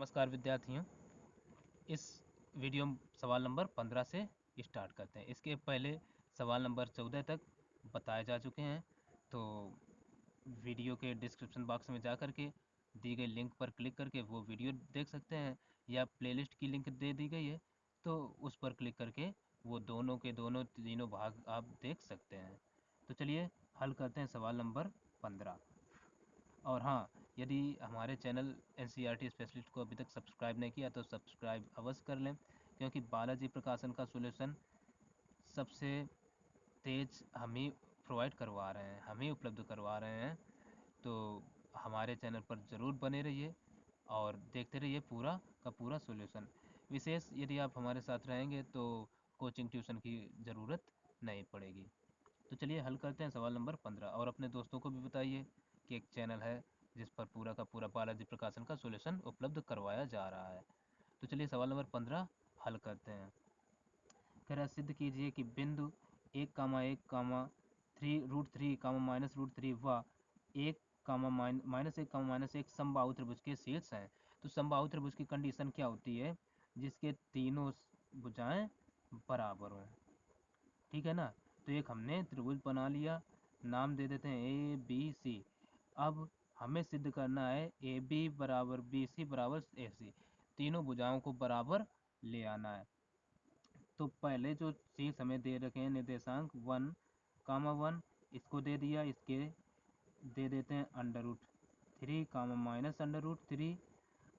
नमस्कार विद्यार्थियों। इस वीडियो सवाल नंबर 15 से स्टार्ट करते हैं। इसके पहले सवाल नंबर 14 तक बताए जा चुके हैं, तो वीडियो के डिस्क्रिप्शन बॉक्स में जा कर के दी गई लिंक पर क्लिक करके वो वीडियो देख सकते हैं, या प्लेलिस्ट की लिंक दे दी गई है तो उस पर क्लिक करके वो दोनों के दोनों तीनों भाग आप देख सकते हैं। तो चलिए हल करते हैं सवाल नंबर 15। और हाँ, यदि हमारे चैनल NCERT स्पेशलिस्ट को अभी तक सब्सक्राइब नहीं किया तो सब्सक्राइब अवश्य कर लें, क्योंकि बालाजी प्रकाशन का सॉल्यूशन सबसे तेज हम ही प्रोवाइड करवा रहे हैं, हम ही उपलब्ध करवा रहे हैं। तो हमारे चैनल पर ज़रूर बने रहिए और देखते रहिए पूरा का पूरा सॉल्यूशन। विशेष यदि आप हमारे साथ रहेंगे तो कोचिंग ट्यूशन की ज़रूरत नहीं पड़ेगी। तो चलिए हल करते हैं सवाल नंबर 15, और अपने दोस्तों को भी बताइए कि एक चैनल है जिस पर पूरा का पूरा बालाजी प्रकाशन का सॉल्यूशन उपलब्ध करवाया जा रहा है। तो चलिए सवाल नंबर 15 हल करते हैं। कह रहा सिद्ध कीजिए कि बिंदु 1,1,3√3, -√3 व 1, -1, समबाहु त्रिभुज के शीर्ष हैं। तो समबाहु त्रिभुज की कंडीशन क्या होती है? जिसके तीनों भुजाएं बराबर हों। ठीक है ना। तो एक हमने त्रिभुज बना लिया, नाम दे देते हैं ABC। अब हमें सिद्ध करना है AB बराबर BC बराबर AC, तीनों भुजाओं को बराबर ले आना है। तो पहले जो शीर्ष हमें दे रखे हैं निर्देशांक 1, 1 इसको दे दिया, इसके दे देते हैं √3, -√3,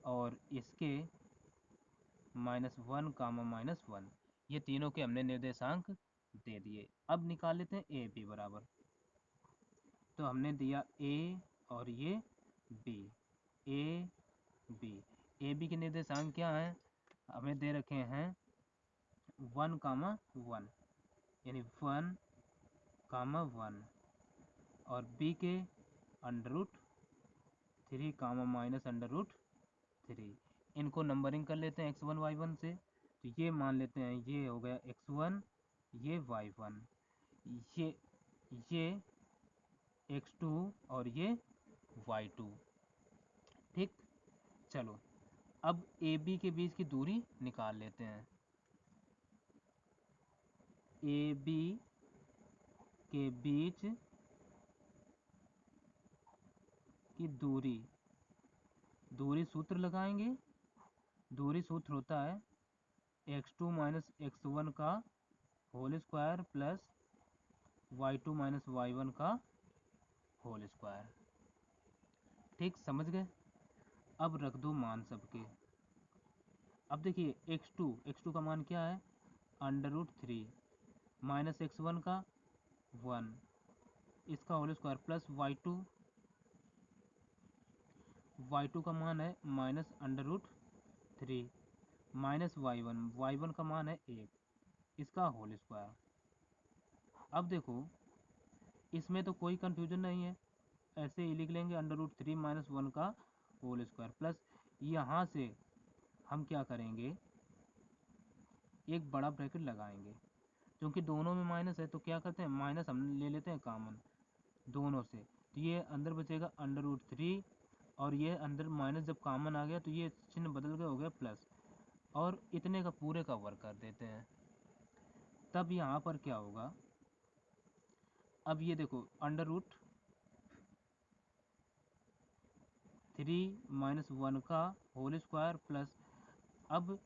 और इसके -1, -1, ये तीनों के हमने निर्देशांक दे दिए। अब निकाल लेते हैं AB बराबर। तो हमने दिया A और ये B, AB। AB के निर्देशांक क्या हैं? हमें दे रखे हैं 1, 1, यानी 1, 1, और B के √3, -√3। इनको नंबरिंग कर लेते हैं x1 y1 से। तो ये मान लेते हैं ये हो गया x1, ये y1, ये x2 और ये y2। ठीक, चलो अब AB के बीच की दूरी निकाल लेते हैं। AB के बीच की दूरी सूत्र लगाएंगे। दूरी सूत्र होता है x2 - x1 का whole square plus y2 - y1 का होल स्क्वायर। ठीक, समझ गए। अब रख दो मान सबके। अब देखिए x2 का मान क्या है? √3, -x1 का 1, इसका होल स्क्वायर प्लस y2 का मान है -√3, -y1 का मान है 1, इसका होल स्क्वायर। अब देखो इसमें तो कोई कंफ्यूजन नहीं है, ऐसे ही लिख लेंगे √3 - 1 का होल स्क्वायर प्लस, यहाँ से हम क्या करेंगे, एक बड़ा ब्रैकेट लगाएंगे। क्योंकि दोनों में माइनस है तो क्या करते हैं, माइनस हम ले लेते हैं कॉमन दोनों से। तो ये अंदर बचेगा √3, और ये अंदर माइनस जब कॉमन आ गया तो ये चिन्ह बदल के हो गया प्लस, और इतने का पूरे का वर्ग कर देते हैं। तब यहाँ पर क्या होगा, अब ये देखो √3 - 1 का होल स्क्वायर प्लस, अब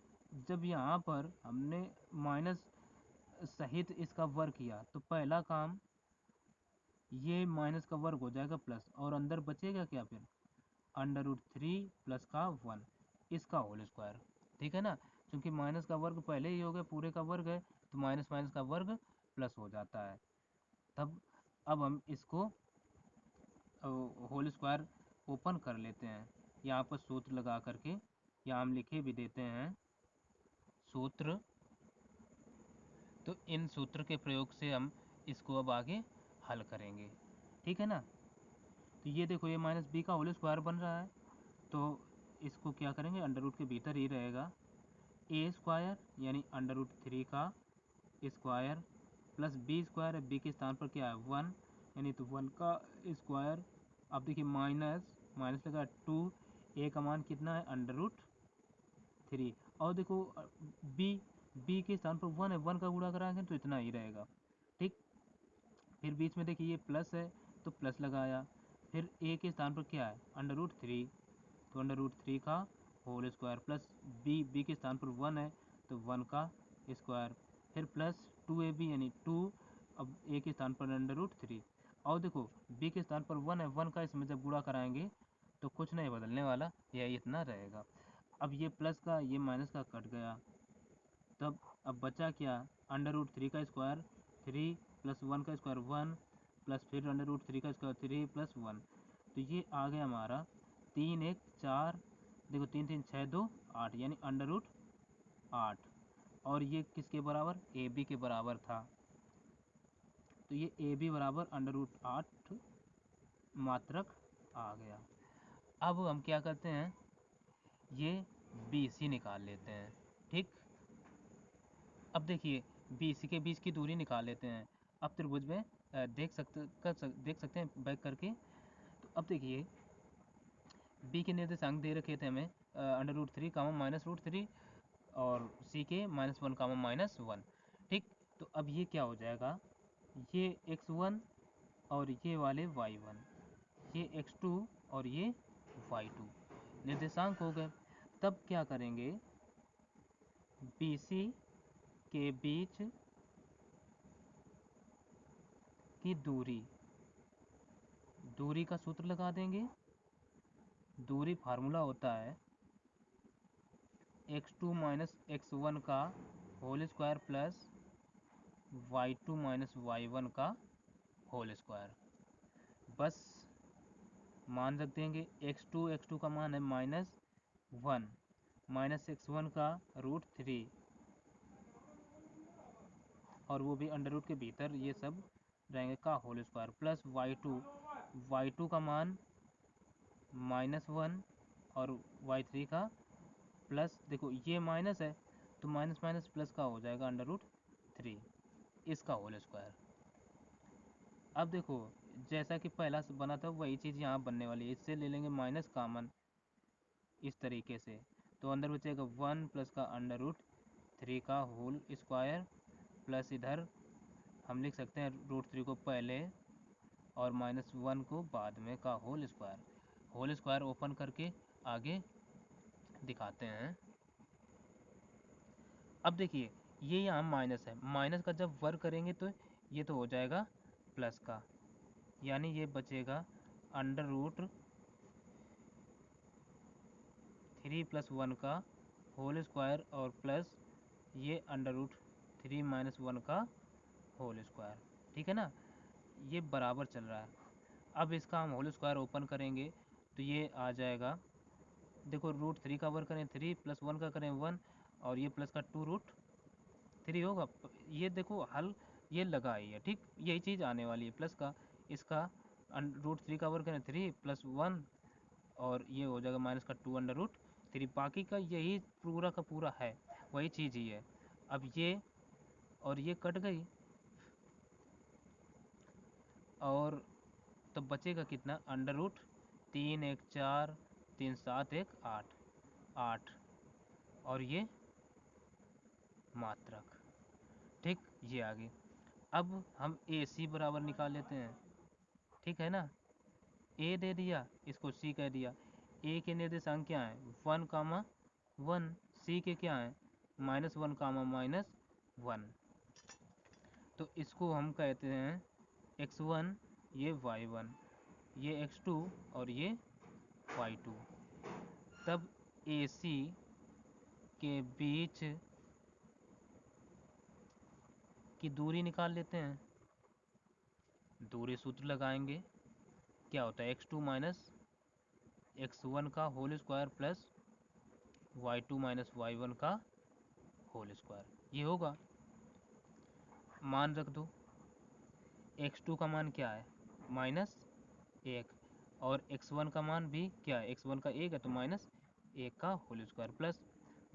जब यहाँ पर हमने माइनस सहित इसका वर्ग किया तो पहला काम ये माइनस का वर्ग हो जाएगा प्लस, और अंदर बचेगा क्या फिर, √3 प्लस का 1, इसका होल स्क्वायर। ठीक है ना, क्योंकि माइनस का वर्ग पहले ही हो गया, पूरे का वर्ग है, तो माइनस माइनस का वर्ग प्लस हो जाता है। तब अब हम इसको होल स्क्वायर ओपन कर लेते हैं, यहाँ पर सूत्र लगा करके, यहाँ हम लिखे भी देते हैं सूत्र। तो इन सूत्र के प्रयोग से हम इसको अब आगे हल करेंगे। ठीक है ना। तो ये देखो ये -b का होल स्क्वायर बन रहा है, तो इसको क्या करेंगे, अंडर रूट के भीतर ही रहेगा a स्क्वायर, यानी √3 का स्क्वायर प्लस b स्क्वायर है, b के स्थान पर क्या है 1, यानी तो 1 का स्क्वायर। अब देखिए माइनस माइनस लगा 2, a का मान कितना है √3, 3। और देखो बी बी के स्थान पर 1 है, 1 का गुणा कराएंगे तो इतना ही रहेगा। ठीक, फिर बीच में देखिए ये प्लस है तो प्लस लगाया। फिर ए के स्थान पर क्या है, √3, तो √3 का होल स्क्वायर प्लस बी के स्थान पर 1 है तो 1 का स्क्वायर। फिर प्लस 2ab यानी 2, अब ए के स्थान पर √3। और देखो बी के स्थान पर 1 है, 1 का इसमें जब गुणा कराएंगे तो कुछ नहीं बदलने वाला, यह इतना रहेगा। अब ये प्लस का ये माइनस का कट गया, तब अब बचा क्या, √3 का स्क्वायर 3 प्लस 1 का स्क्वायर 1 प्लस फिर √3 का स्क्वायर 3 प्लस 1, तो ये आ गया हमारा 3 1 4, देखो 3 3 6 2 8 यानी √8। और ये किसके बराबर, ए बी के बराबर था, तो ये ए बी बराबर √8 मात्रक आ गया। अब हम क्या करते हैं, ये बी सी निकाल लेते हैं। ठीक, अब देखिए बी सी के बीच की दूरी निकाल लेते हैं। अब त्रिभुज में देख सकते हैं बैक करके। तो अब देखिए बी के निर्देशांक दे रखे थे हमें √3 कामा -√3 और सी के -1 कामा -1। ठीक, तो अब ये क्या हो जाएगा, ये x1 और ये वाले y1, ये x2 और ये y2 निर्देशांक हो गए। तब क्या करेंगे, BC के बीच की दूरी का सूत्र लगा देंगे। दूरी फार्मूला होता है x2 माइनस x1 का whole square plus y2 minus y1 का होल स्क्वायर। बस मान रख देंगे, x2 का मान है -1 माइनस x1 का √3 और वो भी अंडर रूट के भीतर ये सब रहेंगे का होल स्क्वायर प्लस y2 का मान -1 और y3 का प्लस, देखो ये माइनस है तो माइनस माइनस प्लस का हो जाएगा √3 इसका होल स्क्वायर। अब देखो जैसा कि पहला से बना था वही चीज़ यहाँ बनने वाली है, इससे ले लेंगे माइनस कामन इस तरीके से, तो अंदर बचेगा 1 प्लस का √3 का होल स्क्वायर प्लस इधर हम लिख सकते हैं √3 को पहले और -1 को बाद में का whole square. Whole square open करके आगे दिखाते हैं। अब देखिए ये यहाँ माइनस है, माइनस का जब वर्ग करेंगे तो ये तो हो जाएगा प्लस का, यानी ये बचेगा √3 + 1 का होल स्क्वायर और प्लस ये √3 - 1 का होल स्क्वायर। ठीक है ना, ये बराबर चल रहा है। अब इसका हम होल स्क्वायर ओपन करेंगे तो ये आ जाएगा, देखो √3 का वर्ग करें 3 + 1 का करें 1 और ये प्लस का 2√3 होगा। ये देखो हल ये लगा ही है। ठीक, यही चीज़ आने वाली है प्लस का, इसका √3 का वर्ग करें 3 + 1 और ये हो जाएगा माइनस का 2√3। बाकी का यही पूरा का पूरा है, वही चीज़ ही है। अब ये और ये कट गई और तो बचेगा कितना, √3 1 4 3 7 1 8 8 और ये मात्रक। ठीक, ये आ गई। अब हम ए सी बराबर निकाल लेते हैं। ठीक है ना, ए दे दिया, इसको सी कह दिया। ए के निर्देशांक क्या है, 1 कामा 1, सी के क्या है -1 कामा -1, तो इसको हम कहते हैं x1 ये y1 ये x2 और ये y2। तब AC के बीच की दूरी निकाल लेते हैं। दूरी सूत्र लगाएंगे, क्या होता है x2 माइनस x1 का whole square plus y2 minus y1 का होल स्क्वायर, ये होगा। मान रख दो, x2 का मान क्या है -1 और x1 का मान भी क्या है, x1 का 1 है तो -1 का होल स्क्वायर प्लस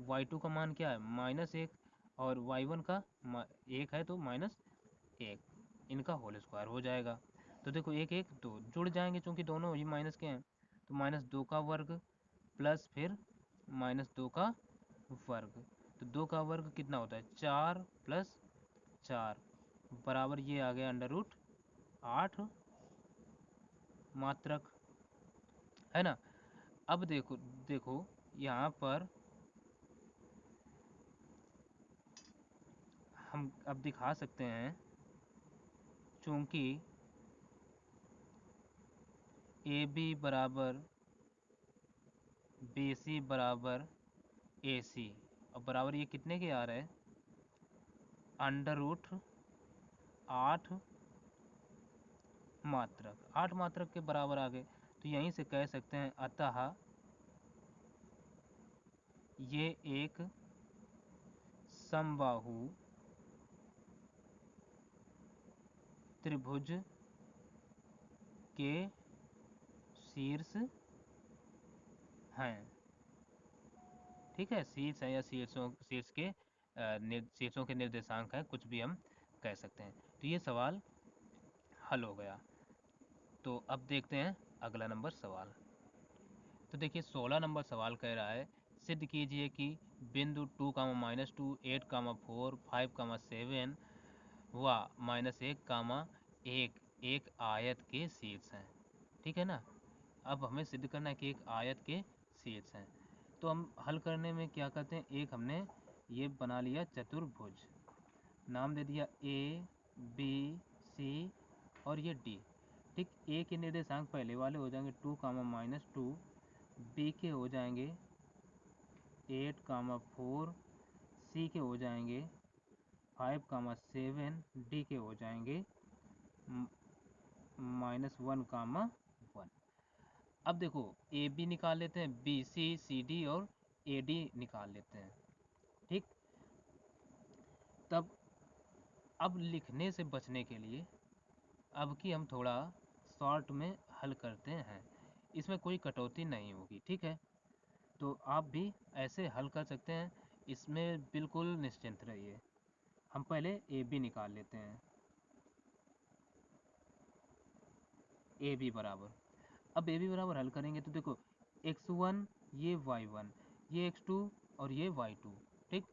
y2 का मान क्या है -1 और y1 का 1 है तो -1, इनका होल स्क्वायर हो जाएगा। तो देखो 1 1 2 जुड़ जाएंगे क्योंकि दोनों ही माइनस के हैं, तो -2 का वर्ग प्लस फिर -2 का वर्ग। तो 2 का वर्ग कितना होता है? 4 प्लस 4 बराबर ये आ गया अंडर रूट 8 मात्रक, है ना। अब देखो देखो यहाँ पर हम अब दिखा सकते हैं, चूंकि ए बी बराबर बी सी बराबर ए सी, और बराबर ये कितने के आ रहे हैं? अंडर रूट 8 मात्रक, 8 मात्रक के बराबर आ गए। तो यहीं से कह सकते हैं अतः ये एक समबाहु त्रिभुज के शीर्ष हैं। ठीक है, शीर्ष है या शीर्ष के शीर्षों के निर्देशांक हैं, कुछ भी हम कह सकते हैं। तो ये सवाल हल हो गया। तो अब देखते हैं अगला नंबर सवाल। तो देखिए 16 नंबर सवाल कह रहा है, सिद्ध कीजिए कि बिंदु 2 कामा माइनस 2 8 कामा 4 5 कामा 7 व माइनस 1 कामा 1 एक आयत के शीर्ष हैं। ठीक है ना। अब हमें सिद्ध करना है कि एक आयत के शीर्ष हैं। तो हम हल करने में क्या करते हैं, एक हमने ये बना लिया चतुर्भुज, नाम दे दिया ए बी सी और ये डी। ठीक, ए के निर्देशांक पहले वाले हो जाएंगे 2 कामा माइनस 2, बी के हो जाएंगे 8 कामा 4, सी के हो जाएंगे 5 कामा 7, डी के हो जाएंगे -1 कामा 1। अब देखो ए बी निकाल लेते हैं, बी सी सी डी और ए डी निकाल लेते हैं। ठीक, तब अब लिखने से बचने के लिए अब की हम थोड़ा शॉर्ट में हल करते हैं, इसमें कोई कटौती नहीं होगी। ठीक है, तो आप भी ऐसे हल कर सकते हैं, इसमें बिल्कुल निश्चिंत रहिए। हम पहले ए बी निकाल लेते हैं, ए बी बराबर, अब ए बी बराबर हल करेंगे तो देखो x1 ये y1 ये x2 और ये y2। ठीक,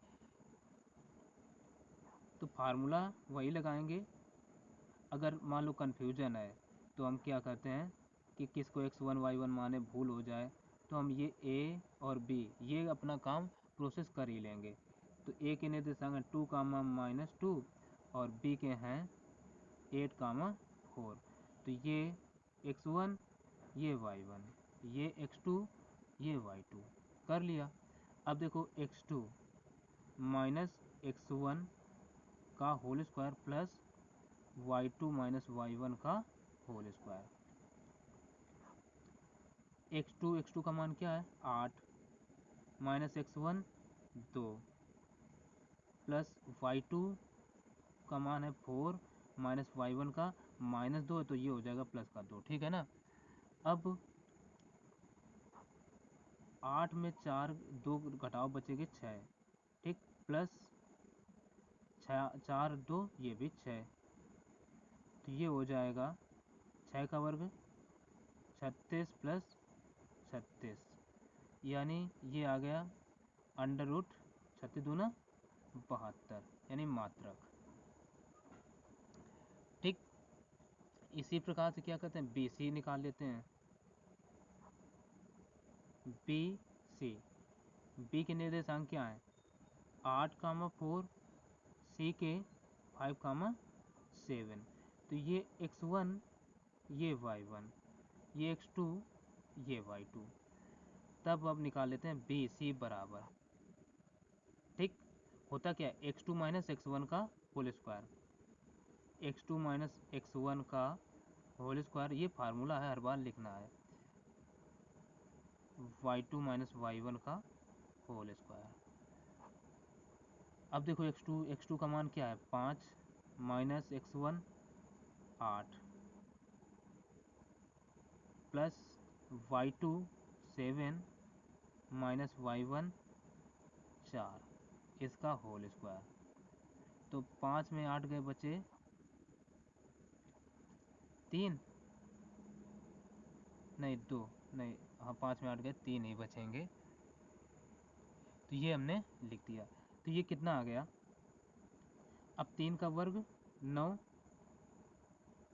तो फार्मूला वही लगाएंगे। अगर मान लो कन्फ्यूजन है तो हम क्या करते हैं कि किसको x1 y1 माने भूल हो जाए तो हम ये a और b ये अपना काम प्रोसेस कर ही लेंगे। तो a के निर्देशांक हैं 2 कामा माइनस 2 और b के हैं 8 कामा 4। तो ये x1 ये y1 ये x2 ये y2 कर लिया। अब देखो x2 माइनस x1 का whole square plus y2 minus y1 का होल स्क्वायर। x2 का मान क्या है 8 माइनस x1 2 प्लस y2 का मान है 4 माइनस y1 का -2 है, तो ये हो जाएगा प्लस का 2। ठीक है ना। अब 8 में 4 2 घटाओ बचेगी 6। ठीक, प्लस 4 2 ये भी 6, तो ये हो जाएगा 6 का वर्ग 36 प्लस 36, यानी ये आ गया अंडर रूट 36 दूना 72 यानी मात्रक। ठीक, इसी प्रकार से क्या करते हैं बी सी निकाल लेते हैं। बी सी, बी के निर्देशांक क्या है 8 कामा 4, सी के 5 कामा 7। तो ये x1 ये y1 ये x2 ये y2। तब अब निकाल लेते हैं बी सी बराबर। ठीक, होता क्या है x2 माइनस x1 का whole square, x2 minus x1 का होल स्क्वायर, ये फार्मूला है, हर बार लिखना है y2 माइनस y1 का होल स्क्वायर। अब देखो x2 का मान क्या है 5 minus x1 8 plus y2 7 minus y1 4 इसका होल स्क्वायर। तो 5 में 8 गए बचे 3, नहीं 2, नहीं हाँ 5 में 8 गए 3 ही बचेंगे। तो ये हमने लिख दिया। तो ये कितना आ गया, अब 3 का वर्ग 9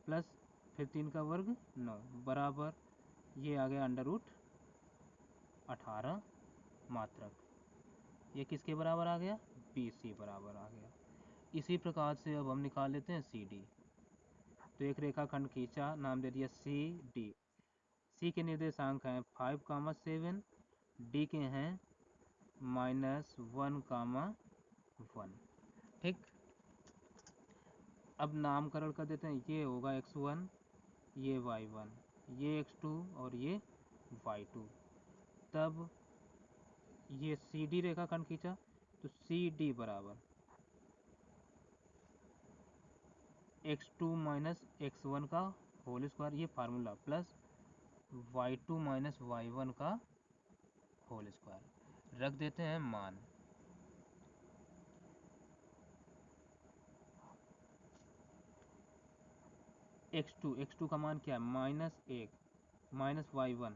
प्लस फिर 3 का वर्ग 9 बराबर ये आ गया अंडर रूट 18 मात्रक। ये किसके बराबर आ गया, BC बराबर आ गया। इसी प्रकार से अब हम निकाल लेते हैं CD। तो एक रेखाखंड खींचा, नाम दे दिया CD। C के निर्देशांक हैं 5, 7, D के हैं -1, 1। ठीक, अब नामकरण कर देते हैं। ये होगा x1, ये y1, ये x2 और ये y2। तब ये CD रेखाखंड खींचा, तो CD बराबर x2 माइनस x1 का होल स्क्वायर, ये formula, plus y2 minus y1 का होल स्क्वायर। रख देते हैं मान। x2 का मान क्या है, -1 माइनस y1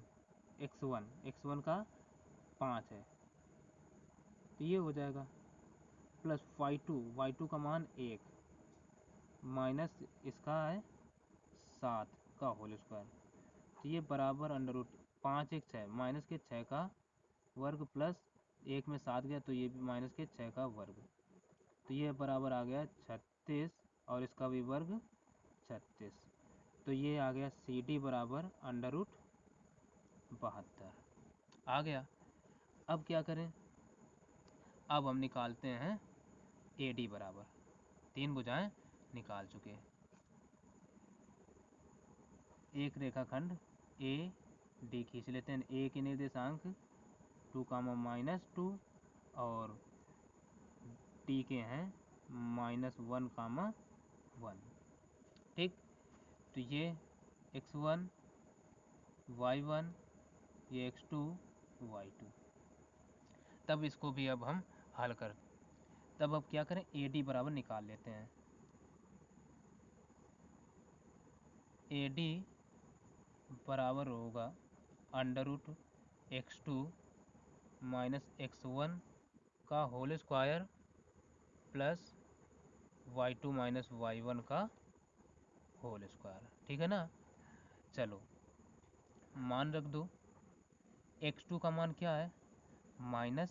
x1 का 5 है, तो ये हो जाएगा, प्लस y2 का मान 1 माइनस इसका है 7 का होल स्क्वायर, तो ये बराबर अंडर रूट 5 1 6 माइनस के 6 का वर्ग प्लस 1 में 7 गया तो ये भी माइनस के 6 का वर्ग, तो ये बराबर आ गया 36 और इसका भी वर्ग 36। तो ये आ गया CD बराबर अंडर रूट 72 आ गया। अब क्या करें, अब हम निकालते हैं AD बराबर, 3 भुजाएं निकाल चुके। एक रेखाखंड AD खींच लेते हैं। A के निर्देशांक 2, -2 और D के हैं -1, 1। ठीक, तो ये x1 y1, ये x2 y2। तब इसको भी अब हम हल कर, तब अब क्या करें, AD बराबर निकाल लेते हैं। AD बराबर होगा under root x2 minus x1 का whole square plus y2 minus y1 का होल स्क्वायर। ठीक है ना, चलो मान रख दो। x2 का मान क्या है, -1,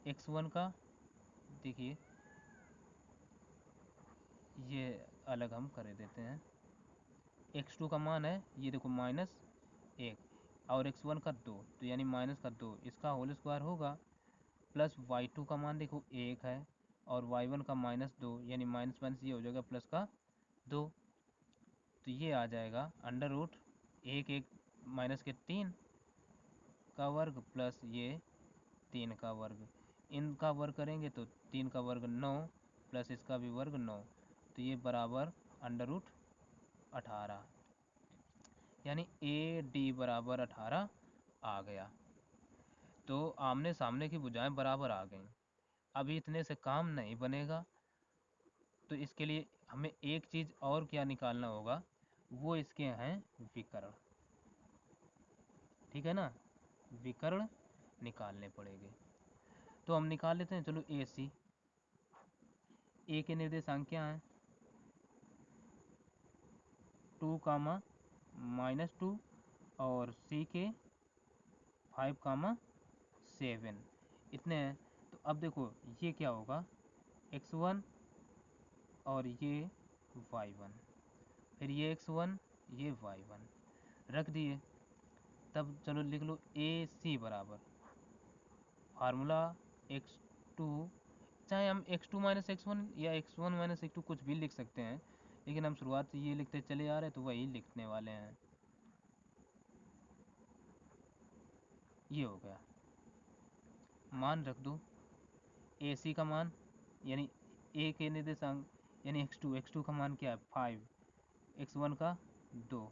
x1 का देखिए ये अलग हम कर देते हैं। x2 का मान है ये देखो -1 और x1 का 2, तो यानी माइनस का 2, इसका होल स्क्वायर होगा, प्लस y2 का मान देखो 1 है और y1 का -2, यानी माइनस माइनस ये हो जाएगा प्लस का 2, तो ये आ जाएगा अंडर रूट 1 माइनस के 3 का वर्ग प्लस ये 3 का वर्ग, इनका वर्ग करेंगे तो 3 का वर्ग 9 प्लस इसका भी वर्ग 9, तो ये बराबर अंडर रूट 18, यानी AD बराबर 18 आ गया। तो आमने सामने की भुजाएं बराबर आ गई। अभी इतने से काम नहीं बनेगा, तो इसके लिए हमें एक चीज़ और क्या निकालना होगा, वो इसके हैं विकर्ण। ठीक है ना, विकर्ण निकालने पड़ेंगे। तो हम निकाल लेते हैं, चलो AC। A के निर्देशांक क्या हैं, 2, -2 और C के 5, 7 इतने हैं। तो अब देखो ये क्या होगा, x1 और ये y1, फिर ये x1 ये y1 रख दिए। तब चलो लिख लो AC बराबर फार्मूला x2, चाहे हम x2 माइनस x1 या x1 माइनस x2 कुछ भी लिख सकते हैं, लेकिन हम शुरुआत से ये लिखते चले आ रहे हैं तो वही लिखने वाले हैं। ये हो गया, मान रख दो। AC का मान यानी A के निर्देशांक यानी x2 का मान क्या है 5, x1 का 2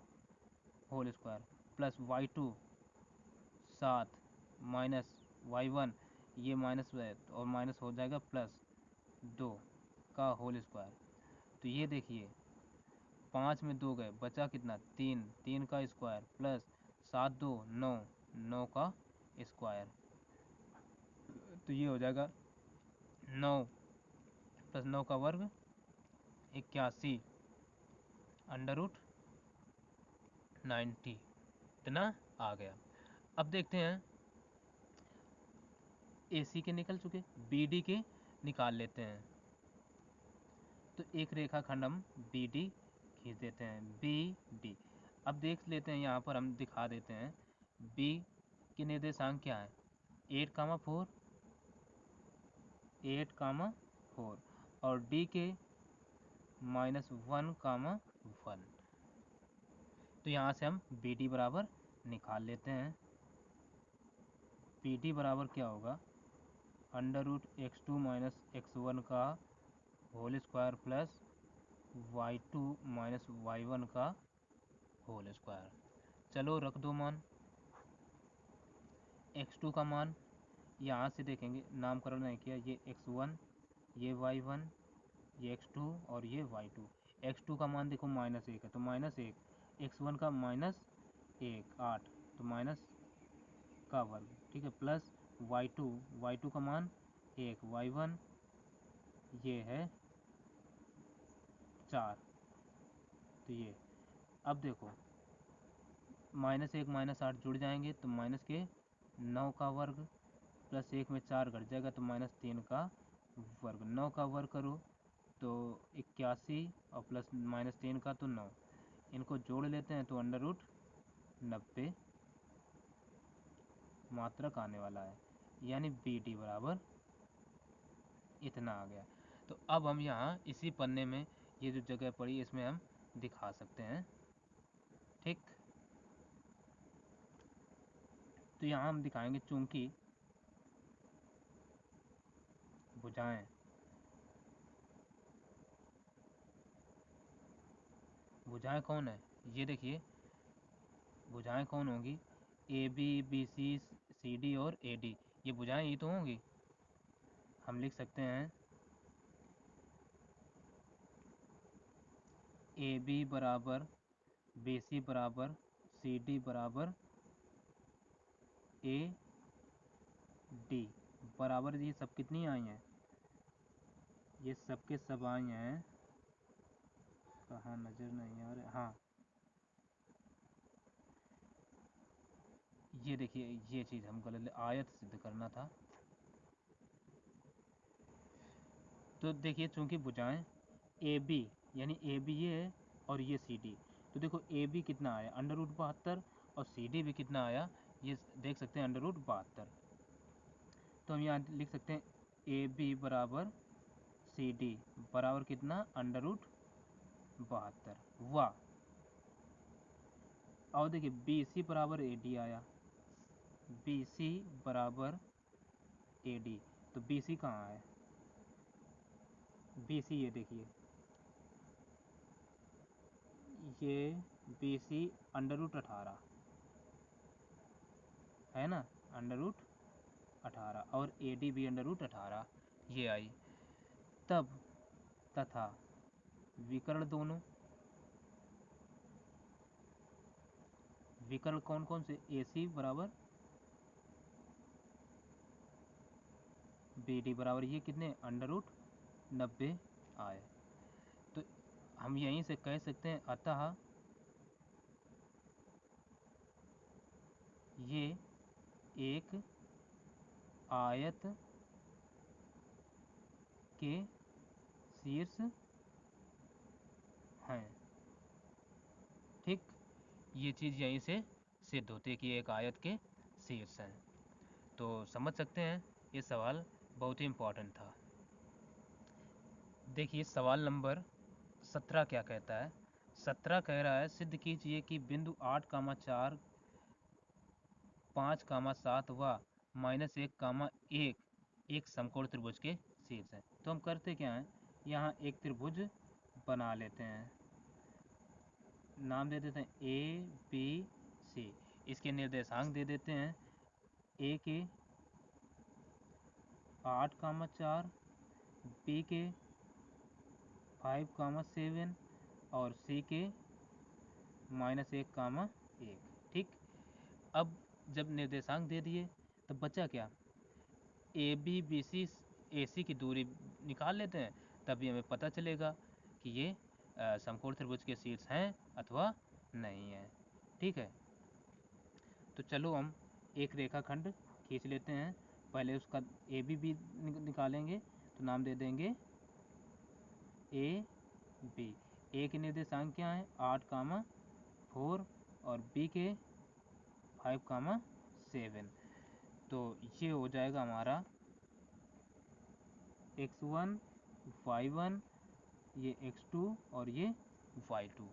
whole square plus y2 7 minus y1 ये माइनस है और माइनस हो जाएगा प्लस 2 का होल स्क्वायर। तो ये देखिए 5 में 2 गए, बचा कितना 3, 3 का स्क्वायर प्लस 7 2 9, 9 का स्क्वायर। तो ये हो जाएगा 9 प्लस 9 का वर्ग 81 अंडर रूट 90 इतना आ गया। अब देखते हैं AC के निकल चुके, BD के निकाल लेते हैं। तो एक रेखाखंड हम BD खींच देते हैं, BD। अब देख लेते हैं, यहाँ पर हम दिखा देते हैं B के निर्देशांक क्या है, 8,4 8,4 और D के -1,1। तो यहाँ से हम BD बराबर निकाल लेते हैं। BD बराबर क्या होगा, अंडर रूट x2 - x1 का whole square plus y2 - y1 का होल स्क्वायर। चलो रख दो मान। x2 का मान यहाँ से देखेंगे, नामकरण नहीं किया, ये x1, ये y1, ये x2 और ये y2। x2 का मान देखो -1 है तो -1, x1 का -1 8 तो माइनस का वर्ग, ठीक है, प्लस y2 का मान 1, y1 ये है 4। तो ये अब देखो -1 -8 जुड़ जाएंगे तो माइनस के 9 का वर्ग प्लस 1 में 4 घट जाएगा तो -3 का वर्ग। 9 का वर्ग करो तो 81 और प्लस -3 का तो 9, इनको जोड़ लेते हैं तो अंडर रूट 90 मात्रक आने वाला है, यानी BD बराबर इतना आ गया। तो अब हम यहाँ इसी पन्ने में ये जो जगह पड़ी इसमें हम दिखा सकते हैं, ठीक। तो यहाँ हम दिखाएंगे चूंकि भुजाएं कौन है, ये देखिए भुजाएं कौन होंगी, AB BC CD और AD, ये भुजाएं ही तो होंगी। हम लिख सकते हैं AB बराबर BC बराबर CD बराबर AD बराबर, ये सब कितनी आई हैं, ये सब के सब आई हैं, कहाँ नज़र नहीं आ रहे, हाँ ये देखिए, ये चीज़ हम गलत, आयत सिद्ध करना था। तो देखिए चूंकि भुजाएं AB यानी AB ये है और ये CD, तो देखो AB कितना आया अंडर रूट 72 और CD भी कितना आया, ये देख सकते हैं अंडर रूट 72। तो हम यहाँ लिख सकते हैं AB बराबर CD बराबर कितना अंडर रूट 72। वाह। और देखिए BC बराबर AD आया, BC बराबर AD, तो BC कहाँ है, BC ये देखिए, ये BC अंडर रूट 18 है ना, अंडर रूट 18 और AD भी अंडर रूट 18, ये आई। तब तथा विकर्ण दोनों, विकर्ण कौन कौन से, AC बराबर BD बराबर ये कितने अंडर रूट 90 आए। तो हम यहीं से कह सकते हैं अतः ये एक आयत के शीर्ष हैं, ठीक। ये चीज़ यहीं से सिद्ध होती है कि एक आयत के शीर्ष हैं। तो समझ सकते हैं ये सवाल बहुत ही इम्पोर्टेंट था। देखिए सवाल नंबर 17 क्या कहता है। 17 कह रहा है सिद्ध कीजिए कि बिंदु 8,4 5,7 व -1,1 एक समकोण त्रिभुज के शीर्ष है। तो हम करते क्या हैं, यहाँ एक त्रिभुज बना लेते हैं, नाम दे देते हैं ABC, इसके निर्देशांक दे देते हैं A के 8,4, B के 5,7 और C के -1,1, ठीक। अब जब निर्देशांक दे दिए तो बचा क्या, ए बी बी सी ए सी की दूरी निकाल लेते हैं, तभी हमें पता चलेगा कि ये समकोण त्रिभुज के शीर्ष हैं अथवा नहीं हैं। ठीक है, तो चलो हम एक रेखाखंड खींच लेते हैं। पहले उसका ए बी निकालेंगे, तो नाम दे देंगे ए बी। ए के निर्देशांक क्या है? 8, 4 और बी के 5, 7। तो ये हो जाएगा हमारा x1 y1, ये x2 और ये y2।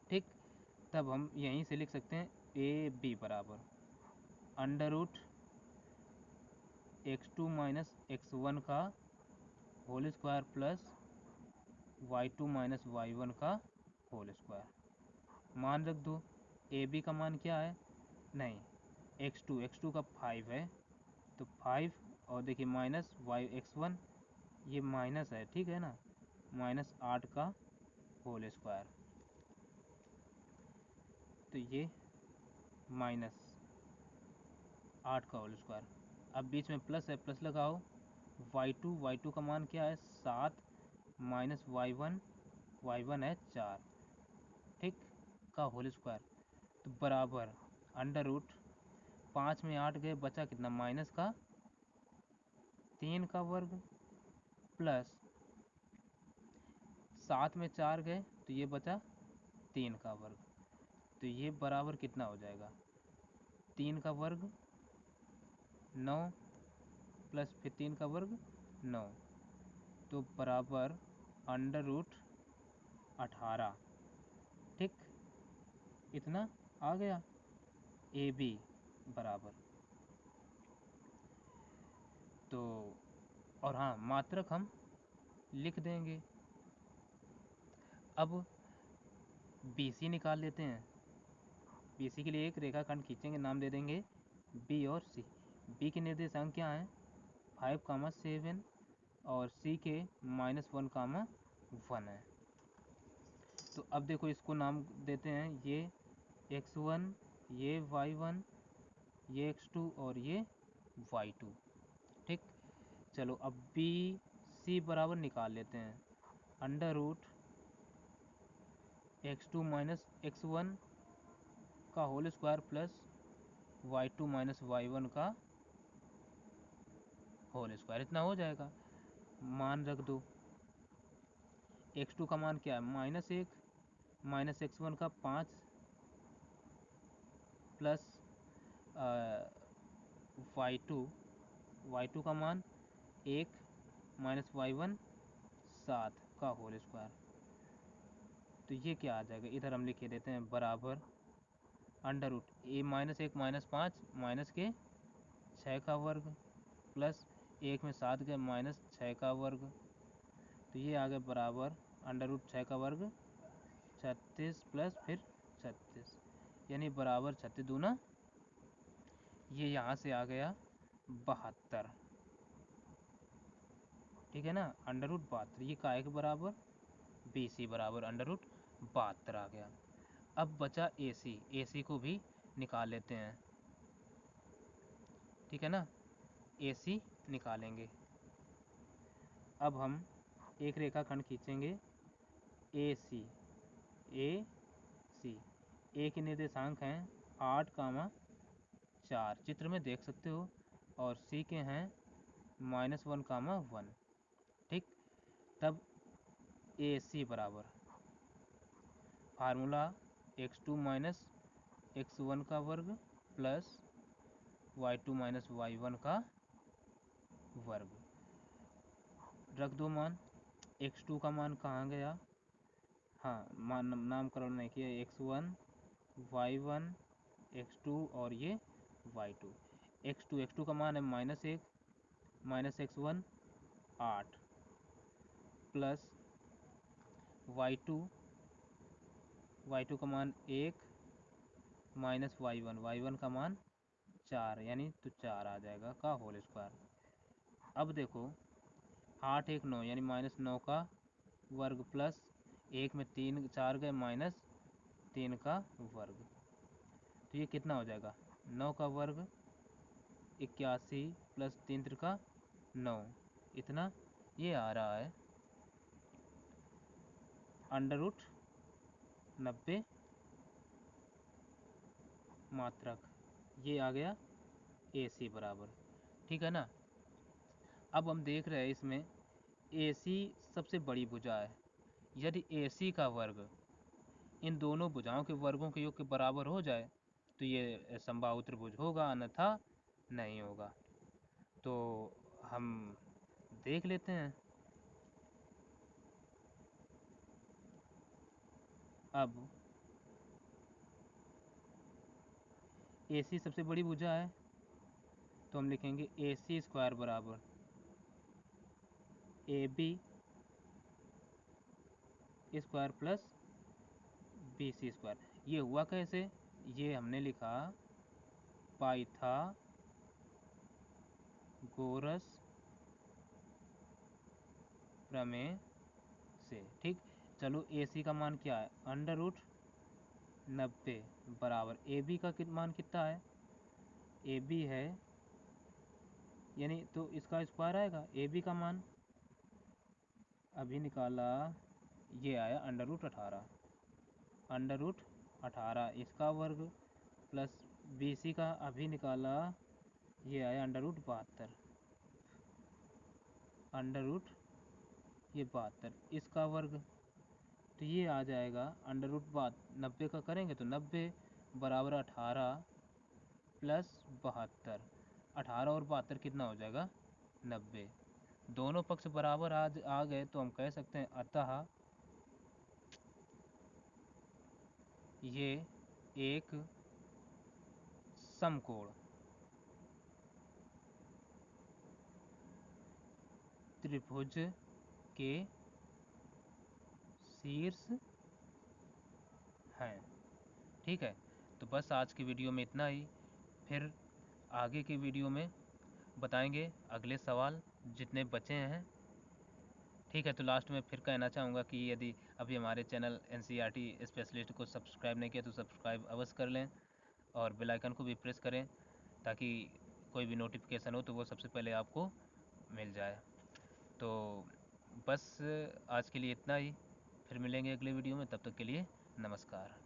ठीक, तब हम यहीं से लिख सकते हैं ए बी बराबर under root x2 minus x1 का whole square plus y2 minus y1 का होल स्क्वायर। मान रख दो, ए बी का मान क्या है? नहीं, x2 का 5 है, तो 5 और देखिए माइनस वाई x1, ये माइनस है, ठीक है ना, -8 का होल स्क्वायर, तो ये -8 का होल स्क्वायर। अब बीच में प्लस है, प्लस लगाओ। y2 का मान क्या है? 7 माइनस y1 है 4, ठीक, का होल स्क्वायर, तो बराबर अंडर रूट 5 में 8 गए, बचा कितना? -3 का वर्ग प्लस 7 में 4 गए, तो ये बचा 3 का वर्ग। तो ये बराबर कितना हो जाएगा? 3 का वर्ग 9 प्लस फिर 3 का वर्ग 9, तो बराबर अंडर रूट 18। ठीक, इतना आ गया ए बी बराबर। तो और हाँ, मात्रक हम लिख देंगे। अब बी सी निकाल लेते हैं। बी सी के लिए एक रेखाखंड खींचेंगे, नाम दे देंगे बी और सी। बी के निर्देशांक क्या हैं? 5, 7 और सी के -1, 1 है। तो अब देखो, इसको नाम देते हैं, ये x1, ये y1, ये x2 और ये y2। ठीक, चलो अब बी सी बराबर निकाल लेते हैं। Under root x2 minus x1 का whole square plus y2 minus y1 का होल स्क्वायर, इतना हो जाएगा। मान रख दो, x2 का मान क्या है? -1, माइनस x1 का 5 प्लस y2 का मान 1 माइनस y1 7 का होल स्क्वायर। तो ये क्या आ जाएगा? इधर हम लिख देते हैं बराबर अंडर रूट -1 -5 माइनस के 6 का वर्ग प्लस 1 में 7 के -6 का वर्ग, तो ये आ गया बराबर अंडर रूट 6 का वर्ग 36 प्लस फिर 36, यानी बराबर 36 दूना, ये यहाँ से आ गया 72। ठीक है ना, अंडर रूट 72, ये काहे के बराबर? बी सी बराबर अंडर रूट 72 आ गया। अब बचा ए सी, ए सी को भी निकाल लेते हैं। ठीक है ना, ए सी निकालेंगे। अब हम एक रेखाखंड खींचेंगे ए सी। ए सी, ए के निर्देशांक हैं 8, 4, चित्र में देख सकते हो, और सी के हैं -1, 1। ठीक, तब ए सी बराबर फार्मूला x2 माइनस x1 का वर्ग प्लस y2 माइनस y1 का वर्ग। रख दो मान। x2 का मान कहाँ गया? हाँ, मान नामकरण नहीं किया, x1 y1 x2 और ये y2। x2 का मान है -1 माइनस x1 8 प्लस y2 का मान 1 माइनस y1 का मान 4, यानी तो 4 आ जाएगा का होल स्क्वायर। अब देखो, 8 1 9 यानी -9 का वर्ग प्लस 1 में 3 4 गए -3 का वर्ग, तो ये कितना हो जाएगा? 9 का वर्ग 81 प्लस 3 त्रिका 9, इतना ये आ रहा है। अंडर रूट 90 मात्रक, ये आ गया AC बराबर, ठीक है ना। अब हम देख रहे हैं इसमें AC सबसे बड़ी भुजा है। यदि AC का वर्ग इन दोनों भुजाओं के वर्गों के योग के बराबर हो जाए तो ये समबाहु त्रिभुज होगा, अन्यथा नहीं होगा। तो हम देख लेते हैं। अब AC सबसे बड़ी भुजा है तो हम लिखेंगे AC स्क्वायर बराबर AB square plus BC square. ये हुआ कैसे? ये हमने लिखा पाइथागोरस प्रमेय से, ठीक। चलो AC का मान क्या है? अंडर रूट 90 बराबर AB का मान कितना है? AB है, यानी तो इसका स्क्वायर आएगा। AB का मान अभी निकाला, ये आया अंडर रूट 18, अंडर रूट 18 इसका वर्ग प्लस BC का अभी निकाला, ये आया अंडर रूट 72, अंडर रूट ये 72 इसका वर्ग, तो ये आ जाएगा अंडर रूट 90 का करेंगे तो 90 बराबर 18 प्लस 72, 18 और 72 कितना हो जाएगा? 90। दोनों पक्ष बराबर आज आ गए तो हम कह सकते हैं अतः ये एक समकोण त्रिभुज के शीर्ष हैं, ठीक है। तो बस आज की वीडियो में इतना ही। फिर आगे की वीडियो में बताएंगे अगले सवाल जितने बचे हैं, ठीक है। तो लास्ट में फिर कहना चाहूँगा कि यदि अभी हमारे चैनल NCERT स्पेशलिस्ट को सब्सक्राइब नहीं किया तो सब्सक्राइब अवश्य कर लें और बेल आइकन को भी प्रेस करें ताकि कोई भी नोटिफिकेशन हो तो वो सबसे पहले आपको मिल जाए। तो बस आज के लिए इतना ही, फिर मिलेंगे अगले वीडियो में, तब तक के लिए नमस्कार।